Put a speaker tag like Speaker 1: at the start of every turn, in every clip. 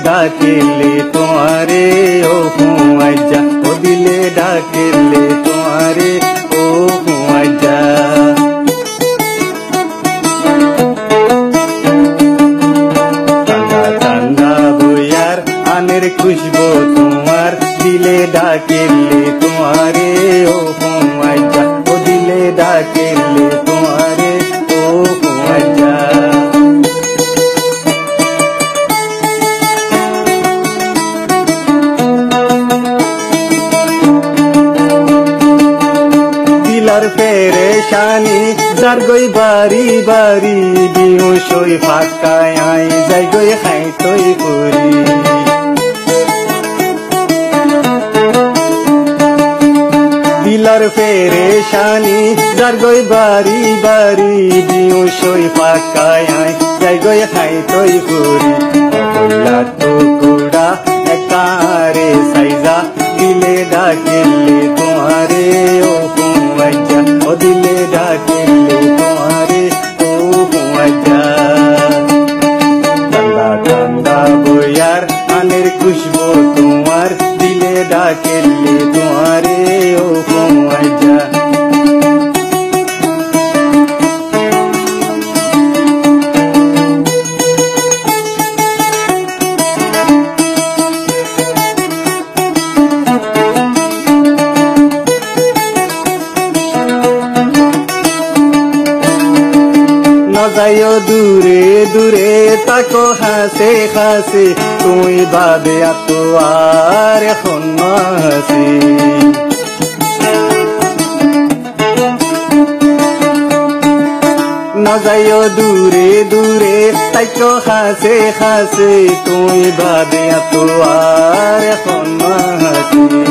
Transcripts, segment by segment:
Speaker 1: ডাকিলে তোমারে ও হুয়াইজা ও দিলে ডাকিলে তোমারে ও হুয়াইজা ঠান্ডা ঠান্ডা বইয়ার আনের খুশবু তোমার দিলে ডাকিলে তোমারে ও হুয়াইজা ও দিলে ডাকিলে তোমারে ও হুয়াইজা পেরেশানি যার গই বাড়ি বাড়ি বিহু সই ফাঁকায় আই যাই গই খাই তৈ পুরি দিলার পেরেশানি যার গই বাড়ি বাড়ি বিহু সই ফাঁকায় আই যাই গই খাই তৈ পুরি বইলা টুকুড়া একারে সাইজা দিলে ডাকিলে তোমারে ও হুয়াইজা ও দিলে ডাকিলে তোমারে ও হুয়াইজা ঠান্ডা ঠান্ডা বইয়ার আনের খুশবু তোমার দিলে ডাকিলে তোমারে ও হুয়াইজা যাইও দূরে দূরে তাকো হাসে হাসে তুই বাদে আতো আর এখন হাসি না যাইও দূরে দূরে তাকো হাসে হাসে তুই বাদে আতো আর এখন হাসি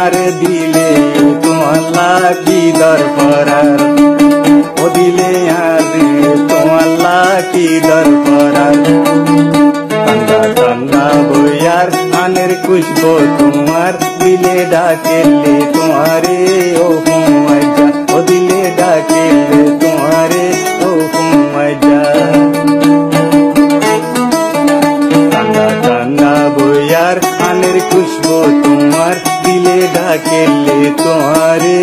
Speaker 1: আর দিলে তোমার কি দরকার ও দিলে আর তোমার কি দরকার ঠান্ডা ঠান্ডা বইয়ার আনের খুশবু তোমার দিলে ডাকিলে তোমারে ও হুয়াইজা ও দিলে ডাকিলে তোমারে ও হুয়াইজা ঠান্ডা ঠান্ডা বইয়ার আনের খুশবু তোমার দিলে ডাকিলে তোমারে